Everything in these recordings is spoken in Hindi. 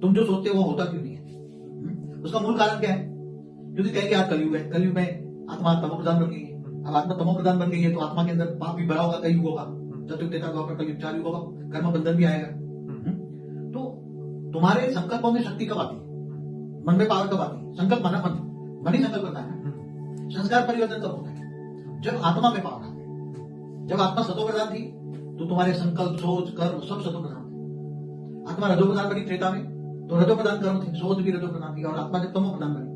तुम जो सोचते हो वो होता क्यों नहीं है? उसका मूल कारण क्या है? क्योंकि कहेंगे आज कलयुग है, कलयुग में आत्मा तमो प्रधान बन गई है। अब आत्मा तमो प्रधान बन गई है तो आत्मा के अंदर पाप भी भरा होगा, कई युग होगा, चतुर्थ त्रेता द्वापर कलयुग 4 युग होगा, कर्म बंधन भी आएगा। तो तुम्हारे संकल्पों में शक्ति कब आती है? मन में पावर कब आती है? संकल्प माना मन ही संकल्प करता है ना। संस्कार परिवर्तन कब होता है? जब आत्मा में पावर आती है। जब आत्मा सतो प्रधान थी तो तुम्हारे संकल्प, सोच, कर्म सब सतो प्रधान थे। आत्मा रजो प्रधान बनी त्रेता में तो रजो प्रधान कर्म थे, सोच भी रजो प्रधान थी। और आत्मा जब तमो प्रधान बनी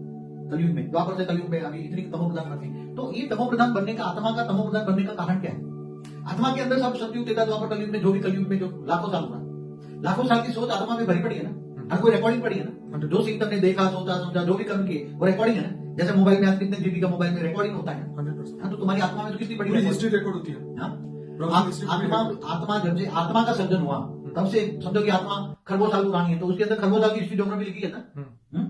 कलयुग में, द्वापर से कलयुग में अभी इतनी तमो प्रधान बन गई। तो ये तमो प्रधान बनने का, आत्मा का तमो प्रधान बनने का कारण क्या है? आत्मा के अंदर सब सतयुग, त्रेता, द्वापर, कलयुग में जो भी कलयुग में जो लाखों साल हुआ, लाखों साल की सोच आत्मा में भरी पड़ी है ना। हर कोई रिकॉर्डिंग पड़ी है ना। जो सीन तुमने देखा, सोचा, समझा, जो भी कर्म किए वो रिकॉर्डिंग है ना। जैसे मोबाइल में आज कितने जीबी का मोबाइल में रिकॉर्डिंग होता है। 100%। तो तुम्हारी आत्मा में तो कितनी बड़ी हिस्ट्री रिकॉर्ड होती है। आत्मा जब से आत्मा का सर्जन हुआ तब से समझो कि आत्मा खरबों साल पुरानी है, तो उसके अंदर खरबों साल की हिस्ट्री ज्योग्राफी लिखी है ना।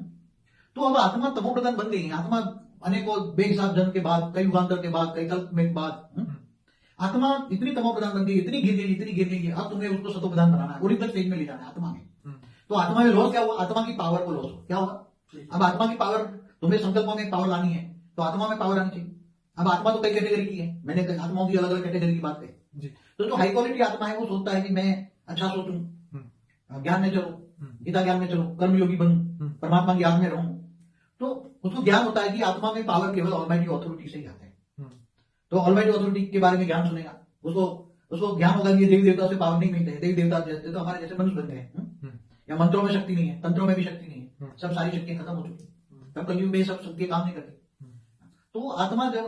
तो अब आत्मा तमो प्रधान बन गई है। आत्मा अनेकों बेहिसाब जन्म के बाद, कई युगांतर के बाद, कई कल्प में बाद आत्मा इतनी तमो प्रधान बन गई, इतनी गिर गई है। अब तुम्हें उसको सतो प्रधान बनाना है, ओरिजिनल स्टेज में ले जाना है आत्मा में। तो आत्मा में लॉस क्या हुआ? आत्मा की पावर को लॉस हो क्या होगा? अब आत्मा की पावर, तुम्हें संकल्पों में पावर लानी है तो आत्मा में पावर आनी चाहिए। अब आत्मा तो कई कैटेगरी की है, मैंने आत्माओं की अलग अलग कैटेगरी की बात कही। तो जो हाई क्वालिटी आत्मा है वो सोचता है कि मैं अच्छा सोचूं, ज्ञान में चलूं, गीता ज्ञान में चलूं, कर्मयोगी बनूं, परमात्मा की याद में रहूं। तो उसको ज्ञान होता है कि आत्मा में पावर केवल ऑलमाइटी ऑथोरिटी से ही आता है। तो ऑलमाइटी ऑथोरिटी के बारे में ज्ञान सुनेगा, उसको ज्ञान होगा कि देवी देवता से पावर नहीं मिलते हैं, देवी देवता जैसे तो हमारे जैसे मनुष्य बन गए हैं। या मंत्रों में शक्ति नहीं है, तंत्रों में भी शक्ति नहीं है, सब सारी शक्तियां खत्म हो चुकी है। तब कलयुग में सब शक्तियां काम नहीं करती। तो आत्मा जब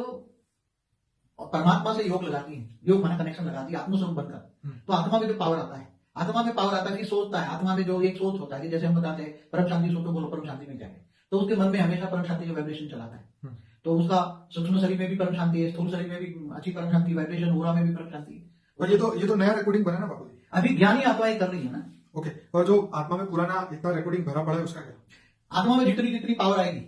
परमात्मा से योग लगाती है, योग माना कनेक्शन लगाती है आत्मस्वरूप बनकर, तो आत्मा में जो पावर आता है, आत्मा में पावर आता है कि सोचता है। आत्मा में जो एक सोच होता है कि जैसे हम बताते हैं परम शांति सोचो, बोलो परम शांति में जाए, तो उसके मन में हमेशा परम शांति का वाइब्रेशन चलाता है। तो उसका सूक्ष्म शरीर में भी परम शांति है, स्थूल शरीर में भी अच्छी परम शांति वाइब्रेशन, ओरा में भी परम शांति है। और ये तो नया रिकॉर्डिंग बना ना बापू जी? अभी ज्ञानी आत्माएं कर रही है ना। ओके, और जो आत्मा में पुराना इतना रिकॉर्डिंग भरा पड़ा है उसका क्या? आत्मा में जितनी जितनी पावर आएगी,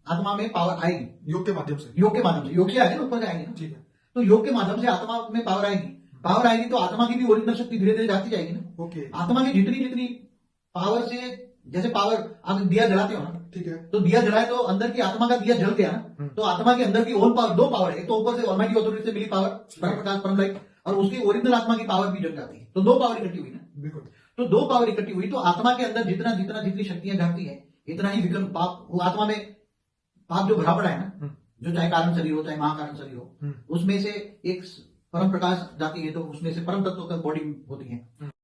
आत्मा में पावर आएगी योग के माध्यम से। योग के माध्यम से, योग से आएगी ना, ऊपर जाएगी ना। ठीक है। तो योग के माध्यम से आत्मा में पावर आएगी, पावर आएगी तो आत्मा की भी ओरिजिनल शक्ति धीरे धीरे जाती जाएगी ना। ओके। आत्मा की जितनी जितनी पावर से, जैसे पावर आप दिया जलाते हो ना, ठीक है। तो दिया जलाए तो अंदर की आत्मा का दिया जल गया ना, तो आत्मा के अंदर की ओन पावर, दो पावर है, एक तो ऊपर से ऑलमाइटी ऑथोरिटी से मिली पावर, परम प्रकाश, परम लाइट, और उसकी ओरिजिनल आत्मा की पावर भी जग जाती है। तो दो पावर इकट्ठी हुई ना। बिल्कुल। तो दो पावर इकट्ठी हुई तो आत्मा के अंदर जितना जितना जितनी शक्तियां जाती है, इतना ही विकल्प पाप, वो आत्मा में पाप जो भरा पड़ा है ना, जो चाहे कारण शरीर हो, चाहे महाकारण शरीर हो, उसमें से एक परम प्रकाश जाती है, तो उसमें से परम तत्व का बॉडी होती है।